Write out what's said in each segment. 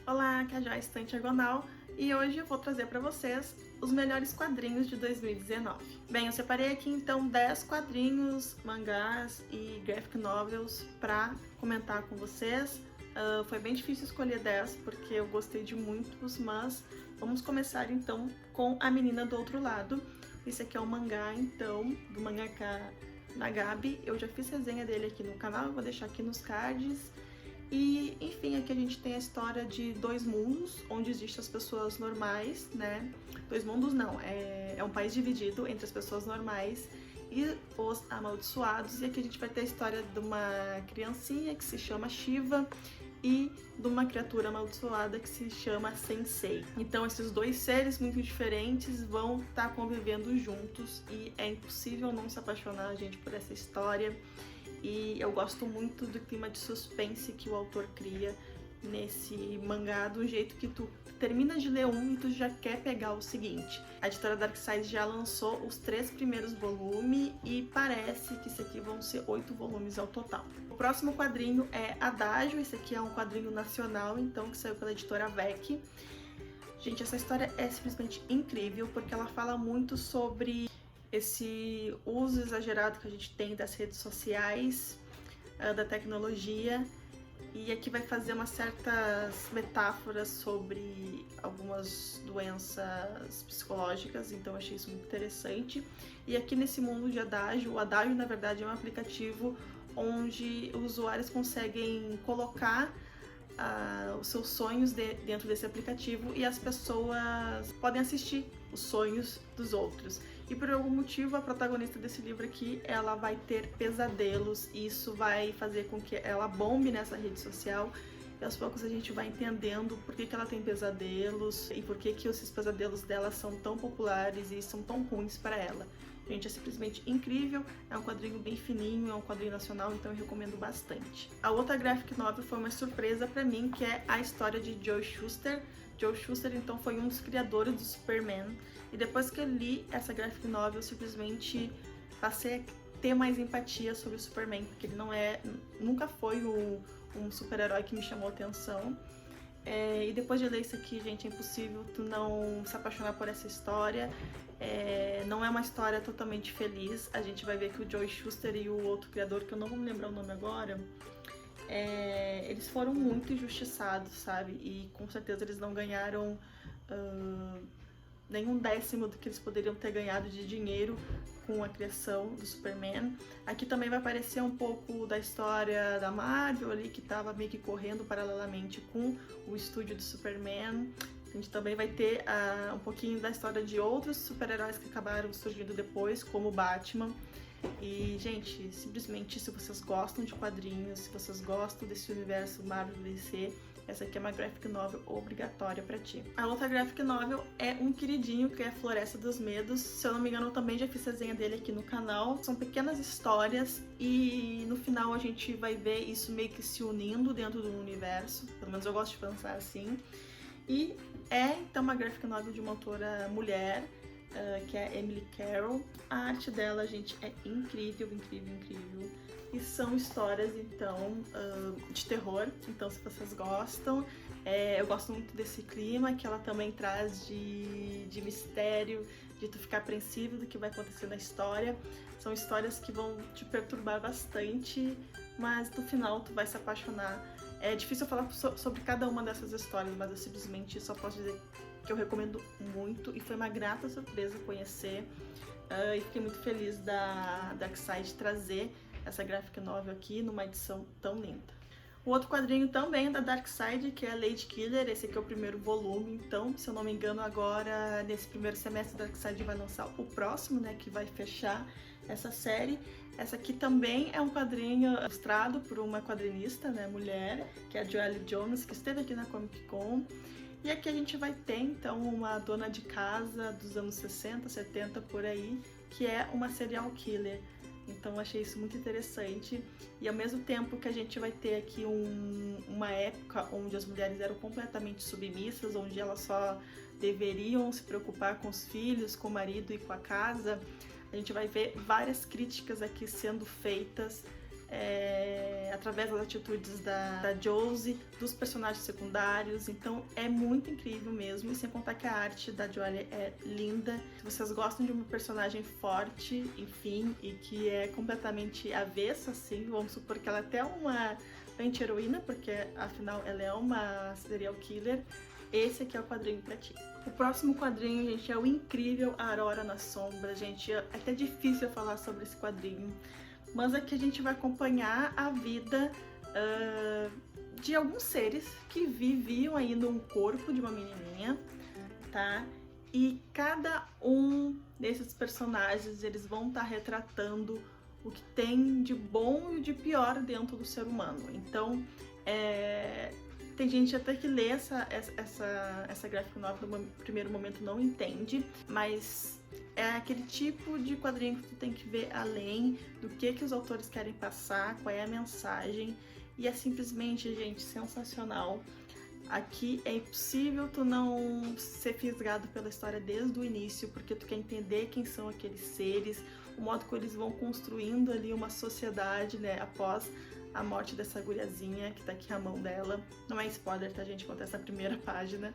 Olá, aqui é a Joyce Diagonal e hoje eu vou trazer para vocês os melhores quadrinhos de 2019. Bem, eu separei aqui então 10 quadrinhos, mangás e graphic novels para comentar com vocês. Foi bem difícil escolher 10 porque eu gostei de muitos, mas vamos começar então com A Menina do Outro Lado. Esse aqui é o mangá então do mangaka Nagabe. Eu já fiz resenha dele aqui no canal, eu vou deixar aqui nos cards. E, enfim, aqui a gente tem a história de dois mundos, onde existem as pessoas normais, né? Dois mundos não, é um país dividido entre as pessoas normais e os amaldiçoados. E aqui a gente vai ter a história de uma criancinha que se chama Shiva e de uma criatura amaldiçoada que se chama Sensei. Então esses dois seres muito diferentes vão estar convivendo juntos e é impossível não se apaixonar, gente, por essa história. E eu gosto muito do clima de suspense que o autor cria nesse mangá, do jeito que tu termina de ler um e tu já quer pegar o seguinte. A editora Darkside já lançou os 3 primeiros volumes e parece que isso aqui vão ser 8 volumes ao total. O próximo quadrinho é Adágio, esse aqui é um quadrinho nacional, então, que saiu pela editora VEC. Gente, essa história é simplesmente incrível, porque ela fala muito sobre esse uso exagerado que a gente tem das redes sociais, da tecnologia, e aqui vai fazer umas certas metáforas sobre algumas doenças psicológicas, então eu achei isso muito interessante. E aqui nesse mundo de Adágio, o Adágio na verdade é um aplicativo onde os usuários conseguem colocar os seus sonhos dentro desse aplicativo e as pessoas podem assistir os sonhos dos outros. E por algum motivo a protagonista desse livro aqui, ela vai ter pesadelos e isso vai fazer com que ela bombe nessa rede social. E aos poucos a gente vai entendendo por que ela tem pesadelos e por que esses pesadelos dela são tão populares e são tão ruins para ela. Gente, é simplesmente incrível, é um quadrinho bem fininho, é um quadrinho nacional, então eu recomendo bastante. A outra graphic novel foi uma surpresa pra mim, que é a história de Joe Shuster. Joe Shuster, então, foi um dos criadores do Superman, e depois que eu li essa graphic novel, eu simplesmente passei a ter mais empatia sobre o Superman, porque ele nunca foi um super-herói que me chamou atenção. E depois de ler isso aqui, gente, é impossível tu não se apaixonar por essa história. Não é uma história totalmente feliz. A gente vai ver que o Joe Shuster e o outro criador, que eu não vou me lembrar o nome agora, eles foram muito injustiçados, sabe? E com certeza eles não ganharam nenhum décimo do que eles poderiam ter ganhado de dinheiro com a criação do Superman. Aqui também vai aparecer um pouco da história da Marvel ali, que estava meio que correndo paralelamente com o estúdio do Superman. A gente também vai ter um pouquinho da história de outros super-heróis que acabaram surgindo depois, como o Batman. E, gente, simplesmente, se vocês gostam de quadrinhos, se vocês gostam desse universo Marvel DC, essa aqui é uma graphic novel obrigatória pra ti. A outra graphic novel é um queridinho, que é Floresta dos Medos. Se eu não me engano, eu também já fiz resenha dele aqui no canal. São pequenas histórias e no final a gente vai ver isso meio que se unindo dentro do universo. Pelo menos eu gosto de pensar assim. E então uma graphic novel de uma autora mulher, que é Emily Carroll. A arte dela, gente, é incrível, incrível, incrível. E são histórias, então, de terror. Então, se vocês gostam, eu gosto muito desse clima que ela também traz de mistério, de tu ficar apreensivo do que vai acontecer na história. São histórias que vão te perturbar bastante, mas no final tu vai se apaixonar. É difícil falar sobre cada uma dessas histórias, mas eu simplesmente só posso dizer que eu recomendo muito e foi uma grata surpresa conhecer, e fiquei muito feliz da Darkside trazer essa graphic novel aqui numa edição tão linda. O outro quadrinho também é da Darkside, que é Lady Killer. Esse aqui é o primeiro volume, então, se eu não me engano, agora nesse primeiro semestre a Darkside vai lançar o próximo, né, que vai fechar essa série. Essa aqui também é um quadrinho ilustrado por uma quadrinista, né, mulher, que é a Joelle Jones, que esteve aqui na Comic Con. E aqui a gente vai ter, então, uma dona de casa dos anos 60, 70, por aí, que é uma serial killer. Então eu achei isso muito interessante, e ao mesmo tempo que a gente vai ter aqui uma época onde as mulheres eram completamente submissas, onde elas só deveriam se preocupar com os filhos, com o marido e com a casa, a gente vai ver várias críticas aqui sendo feitas através das atitudes da Josie, dos personagens secundários, então é muito incrível mesmo, e sem contar que a arte da Jolie é linda. Se vocês gostam de uma personagem forte, enfim, e que é completamente avessa, assim, vamos supor que ela é até uma anti-heroína, porque afinal ela é uma serial killer, esse aqui é o quadrinho pra ti. O próximo quadrinho, gente, é o incrível Aurora na Sombra, gente, é até difícil eu falar sobre esse quadrinho, mas aqui a gente vai acompanhar a vida de alguns seres que viviam aí num corpo de uma menininha, tá? E cada um desses personagens, eles vão estar retratando o que tem de bom e de pior dentro do ser humano. Então, tem gente até que lê essa graphic novel no primeiro momento não entende, mas é aquele tipo de quadrinho que tu tem que ver além do que os autores querem passar, qual é a mensagem, e é simplesmente, gente, sensacional. Aqui é impossível tu não ser fisgado pela história desde o início, porque tu quer entender quem são aqueles seres, o modo que eles vão construindo ali uma sociedade, né, após a morte dessa guriazinha, que tá aqui a mão dela. Não é spoiler, tá, gente? Acontece na primeira página.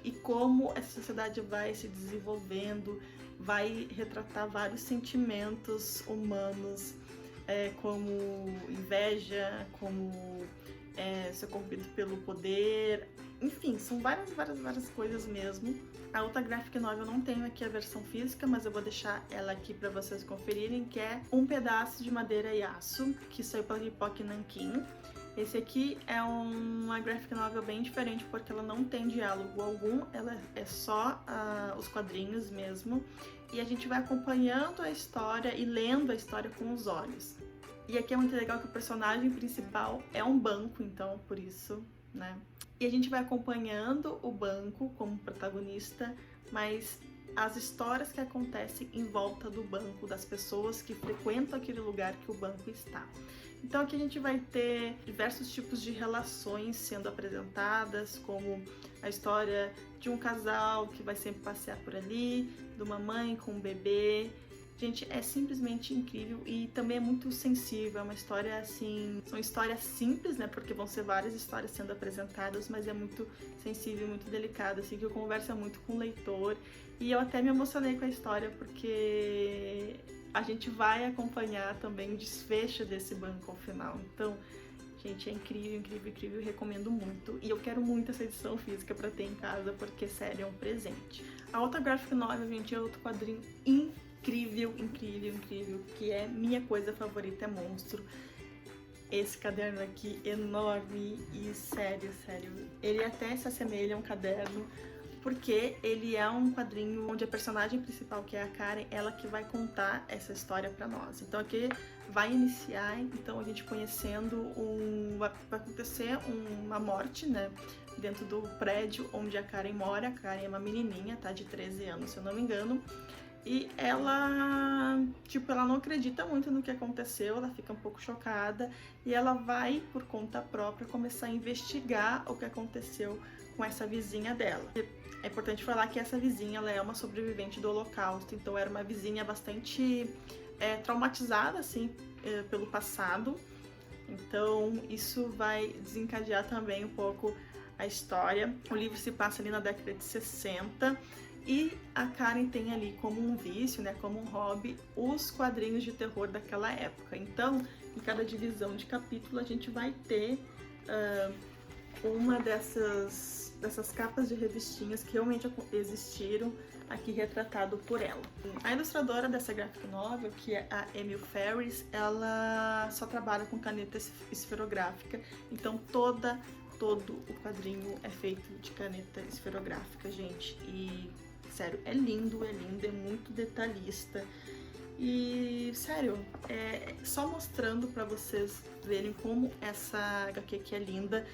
E como essa sociedade vai se desenvolvendo, vai retratar vários sentimentos humanos, como inveja, como ser corrompido pelo poder, enfim, são várias coisas mesmo. A outra graphic novel eu não tenho aqui a versão física, mas eu vou deixar ela aqui para vocês conferirem, que é Um Pedaço de Madeira e Aço, que saiu pela Pipoque Nanquim. Esse aqui é uma graphic novel bem diferente, porque ela não tem diálogo algum, ela é só os quadrinhos mesmo, e a gente vai acompanhando a história e lendo a história com os olhos. E aqui é muito legal que o personagem principal é um banco, então por isso, né? E a gente vai acompanhando o banco como protagonista, mas as histórias que acontecem em volta do banco, das pessoas que frequentam aquele lugar que o banco está. Então aqui a gente vai ter diversos tipos de relações sendo apresentadas, como a história de um casal que vai sempre passear por ali, de uma mãe com um bebê. Gente, é simplesmente incrível e também é muito sensível, é uma história assim, são histórias simples, né, porque vão ser várias histórias sendo apresentadas, mas é muito sensível, muito delicado, assim, que conversa muito com o leitor, e eu até me emocionei com a história, porque a gente vai acompanhar também o desfecho desse banco ao final, então, gente, é incrível, incrível, incrível, eu recomendo muito, e eu quero muito essa edição física pra ter em casa, porque, sério, é um presente. A outra graphic novel, gente, é outro quadrinho incrível, incrível, incrível, que é minha coisa favorita, é Monstro. Esse caderno aqui, enorme e sério, ele até se assemelha a um caderno, porque ele é um quadrinho onde a personagem principal, que é a Karen, ela que vai contar essa história pra nós. Então aqui vai iniciar, então a gente conhecendo vai acontecer uma morte, né, dentro do prédio onde a Karen mora. A Karen é uma menininha, tá, de 13 anos, se eu não me engano. E ela, tipo, ela não acredita muito no que aconteceu, ela fica um pouco chocada e ela vai, por conta própria, começar a investigar o que aconteceu com essa vizinha dela. É importante falar que essa vizinha, ela é uma sobrevivente do Holocausto, então era uma vizinha bastante traumatizada, assim, pelo passado. Então isso vai desencadear também um pouco a história. O livro se passa ali na década de 60, e a Karen tem ali como um vício, né, como um hobby, os quadrinhos de terror daquela época. Então, em cada divisão de capítulo, a gente vai ter uma dessas capas de revistinhas que realmente existiram, aqui retratado por ela. A ilustradora dessa graphic novel, que é a Emil Ferris, ela só trabalha com caneta esferográfica, então todo o quadrinho é feito de caneta esferográfica, gente, e sério, é lindo, é muito detalhista. E, sério, só mostrando pra vocês verem como essa HQ aqui é linda.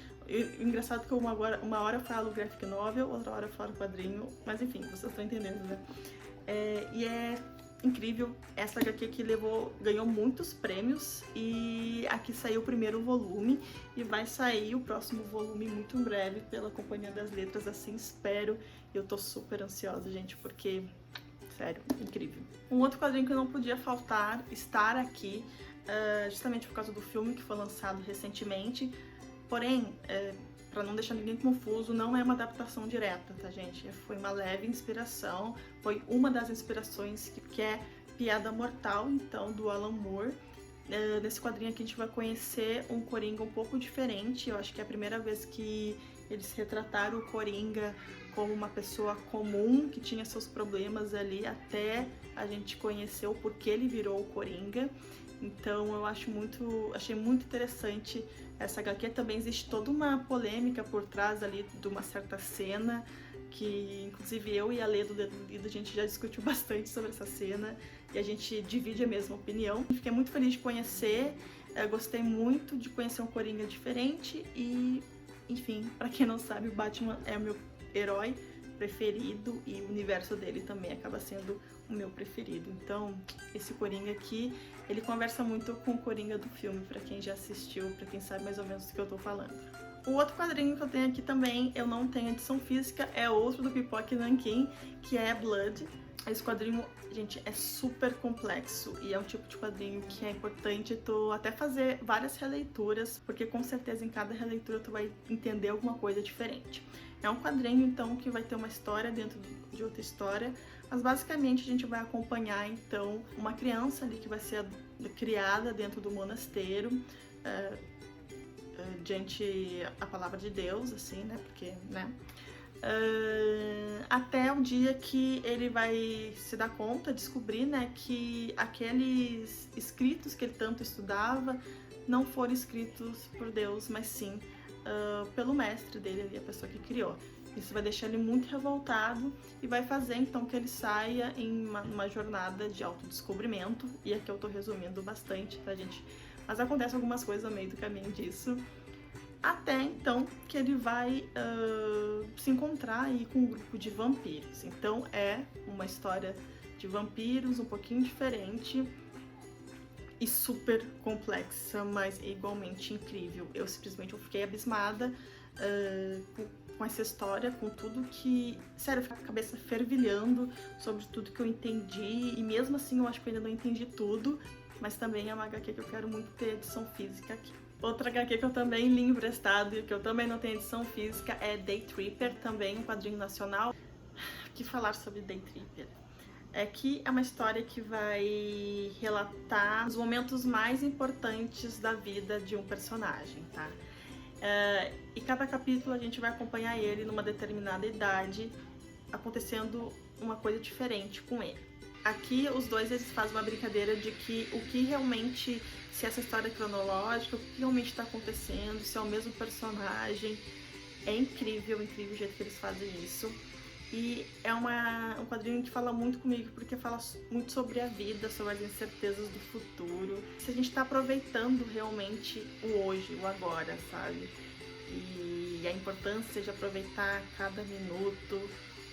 Engraçado que uma hora eu falo graphic novel, outra hora eu falo quadrinho, mas enfim, vocês estão entendendo, né? E é incrível, essa HQ que ganhou muitos prêmios, e aqui saiu o primeiro volume e vai sair o próximo volume muito em breve pela Companhia das Letras, assim espero. Eu tô super ansiosa, gente, porque, sério, incrível. Um outro quadrinho que não podia faltar estar aqui justamente por causa do filme que foi lançado recentemente. Porém, para não deixar ninguém confuso, não é uma adaptação direta, tá, gente? Foi uma leve inspiração, foi uma das inspirações que é Piada Mortal, então, do Alan Moore. Nesse quadrinho aqui a gente vai conhecer um Coringa um pouco diferente. Eu acho que é a primeira vez que eles retrataram o Coringa como uma pessoa comum que tinha seus problemas ali, até a gente conhecer o porquê ele virou o Coringa. Então eu achei muito interessante essa HQ. Também existe toda uma polêmica por trás ali de uma certa cena, que inclusive eu e a Lê do Dedo Lido, a gente já discutiu bastante sobre essa cena e a gente divide a mesma opinião. Fiquei muito feliz de conhecer, gostei muito de conhecer um Coringa diferente e, enfim, pra quem não sabe, o Batman é o meu herói preferido e o universo dele também acaba sendo o meu preferido. Então, esse Coringa aqui, ele conversa muito com o Coringa do filme, pra quem já assistiu, pra quem sabe mais ou menos do que eu tô falando. O outro quadrinho que eu tenho aqui também, eu não tenho edição física, é outro do Pipoca Nanquim, que é Blood. Esse quadrinho, gente, é super complexo e é um tipo de quadrinho que é importante tu até fazer várias releituras, porque com certeza em cada releitura tu vai entender alguma coisa diferente. É um quadrinho, então, que vai ter uma história dentro de outra história, mas basicamente a gente vai acompanhar, então, uma criança ali que vai ser criada dentro do monasteiro, diante a palavra de Deus, assim, né, porque, né, até o dia que ele vai se dar conta, descobrir, né, que aqueles escritos que ele tanto estudava não foram escritos por Deus, mas sim pelo mestre dele ali, a pessoa que criou. Isso vai deixar ele muito revoltado e vai fazer então que ele saia em uma jornada de autodescobrimento, e aqui eu tô resumindo bastante, tá, gente? Mas acontecem algumas coisas no meio do caminho disso, até então que ele vai se encontrar aí com um grupo de vampiros. Então é uma história de vampiros um pouquinho diferente e super complexa, mas igualmente incrível. Eu simplesmente fiquei abismada com essa história, com tudo que... Sério, eu fiquei com a cabeça fervilhando sobre tudo que eu entendi, e mesmo assim eu acho que eu ainda não entendi tudo, mas também é uma HQ que eu quero muito ter edição física aqui. Outra HQ que eu também li emprestado e que eu também não tenho edição física é Day Tripper, também um quadrinho nacional. Que falar sobre Day Tripper? É que é uma história que vai relatar os momentos mais importantes da vida de um personagem, tá? E cada capítulo a gente vai acompanhar ele numa determinada idade, acontecendo uma coisa diferente com ele. Aqui os dois eles fazem uma brincadeira de que o que realmente, se essa história é cronológica, o que realmente está acontecendo, se é o mesmo personagem. É incrível, incrível o jeito que eles fazem isso. E é um quadrinho que fala muito comigo, porque fala muito sobre a vida, sobre as incertezas do futuro. Se a gente tá aproveitando realmente o hoje, o agora, sabe? E a importância de aproveitar cada minuto.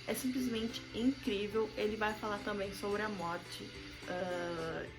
É simplesmente incrível. Ele vai falar também sobre a morte.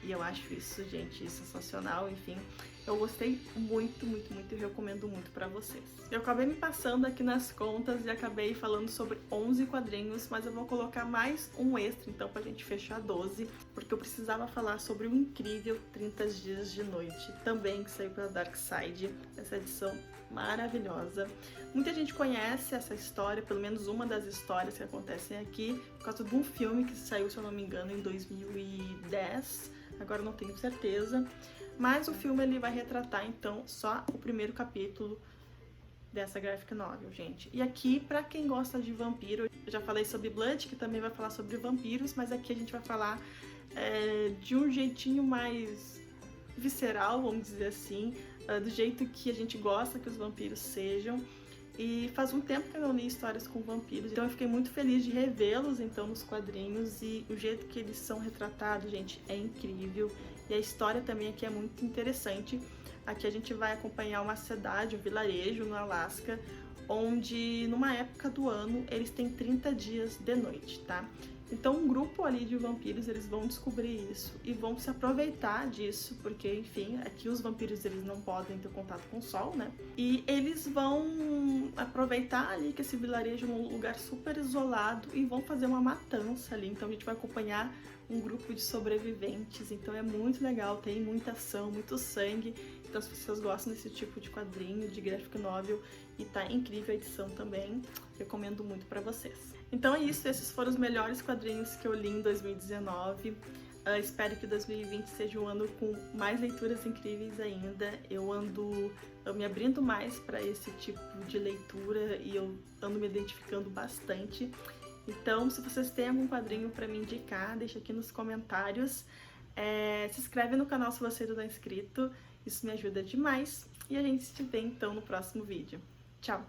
E eu acho isso, gente, sensacional. Enfim, eu gostei muito, muito, muito e recomendo muito pra vocês. Eu acabei me passando aqui nas contas e acabei falando sobre 11 quadrinhos, mas eu vou colocar mais um extra, então, pra gente fechar 12, porque eu precisava falar sobre o incrível 30 Dias de Noite, também que saiu pela Darkside, essa edição maravilhosa. Muita gente conhece essa história, pelo menos uma das histórias que acontecem aqui, por causa de um filme que saiu, se eu não me engano, em 2010, agora não tenho certeza, mas o filme ele vai retratar então só o primeiro capítulo dessa graphic novel, gente. E aqui, pra quem gosta de vampiro, eu já falei sobre Blood, que também vai falar sobre vampiros, mas aqui a gente vai falar de um jeitinho mais visceral, vamos dizer assim, do jeito que a gente gosta que os vampiros sejam. E faz um tempo que eu não li histórias com vampiros, então eu fiquei muito feliz de revê-los então nos quadrinhos, e o jeito que eles são retratados, gente, é incrível. E a história também aqui é muito interessante. Aqui a gente vai acompanhar uma cidade, um vilarejo no Alasca, onde numa época do ano eles têm 30 dias de noite, tá? Então um grupo ali de vampiros, eles vão descobrir isso e vão se aproveitar disso, porque enfim, aqui os vampiros eles não podem ter contato com o sol, né? E eles vão aproveitar ali que esse vilarejo é um lugar super isolado e vão fazer uma matança ali. Então a gente vai acompanhar um grupo de sobreviventes, então é muito legal, tem muita ação, muito sangue. Então se vocês gostam desse tipo de quadrinho, de graphic novel, e tá incrível a edição também, recomendo muito pra vocês. Então é isso, esses foram os melhores quadrinhos que eu li em 2019. Espero que 2020 seja um ano com mais leituras incríveis ainda. Eu ando me abrindo mais para esse tipo de leitura e eu ando me identificando bastante. Então, se vocês têm algum quadrinho para me indicar, deixa aqui nos comentários. Se inscreve no canal se você não é inscrito, isso me ajuda demais. E a gente se vê então no próximo vídeo. Tchau!